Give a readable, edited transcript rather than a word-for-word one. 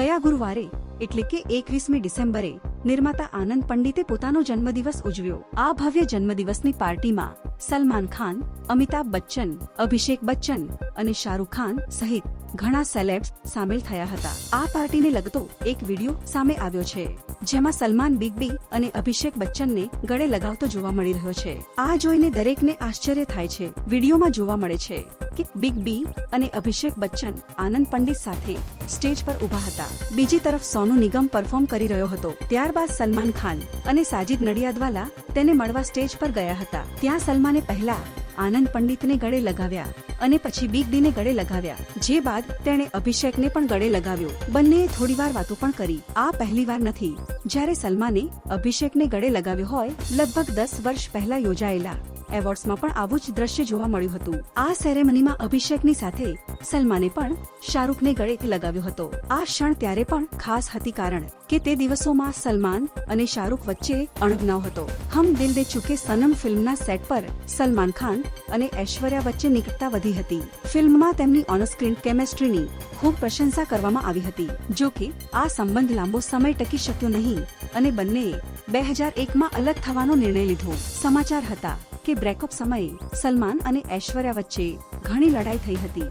ગયા ગુરુવારે એટલે કે 21મી ડિસેમ્બરે નિર્માતા આનંદ પંડિતે પોતાનો જન્મદિવસ ઉજવ્યો। આ ભવ્ય જન્મદિવસની પાર્ટીમાં સલમાન ખાન, અમિતાભ બચ્ચન, અભિષેક બચ્ચન અને શાહરૂખ ખાન સહિત ઘણા સેલેબ્સ સામેલ થયા હતા। આ પાર્ટીને લગતો એક વિડિયો સામે આવ્યો છે, જેમાં સલમાન બિગ બી અને અભિષેક બચ્ચનને ગળે લગાવતો જોવા મળી રહ્યો છે। આ જોઈને દરેકને આશ્ચર્ય થાય છે। વિડિયોમાં જોવા મળે છે કે બિગ બી અને અભિષેક બચ્ચન આનંદ પંડિત સાથે સ્ટેજ પર ઊભા હતા। બીજી તરફ સોનુ નિગમ પરફોર્મ કરી રહ્યો હતો। ત્યારબાદ સલમાન ખાન અને સાજિદ નડિયાદવાલા તેને મળવા સ્ટેજ પર ગયા હતા। ત્યાં સલમાને પહેલા આનંદ પંડિતને ગળે લગાવ્યા અને પછી બિગ બીને ગળે લગાવ્યા, જે બાદ તેણે અભિષેકને પણ ગળે લગાવ્યો। બંનેએ થોડીવાર વાતો પણ કરી। આ પહેલીવાર નથી જ્યારે સલમાને અભિષેકને ગળે લગાવ્યો હોય। લગભગ 10 વર્ષ પહેલા યોજાયેલા એવોર્ડ્સમાં પણ આવું જ દ્રશ્ય જોવા મળ્યું હતું। આ સેરેમનીમાં અભિષેકની સાથે સલમાને પણ શાહરૂખને ગળે લગાવ્યો હતો। આ ક્ષણ ત્યારે પણ ખાસ હતી કારણ કે તે દિવસોમાં સલમાન અને શાહરૂખ વચ્ચે અણબનાવ હતો। હમ દિલ દે ચુકે સનમ ફિલ્મના સેટ પર સલમાન ખાન અને ઐશ્વર્યા વચ્ચે નિકટતા વધી હતી। ફિલ્મમાં તેમની ઓનસ્ક્રીન કેમેસ્ટ્રીની ખૂબ પ્રશંસા કરવામાં આવી હતી। જો કે આ સંબંધ લાંબો સમય ટકી શક્યો નહીં અને બંનેએ 2001માં અલગ થવાનો નિર્ણય લીધો। સમાચાર હતા કે બ્રેકઅપ સમયે સલમાન અને ઐશ્વર્યા વચ્ચે ઘણી લડાઈ થઈ હતી।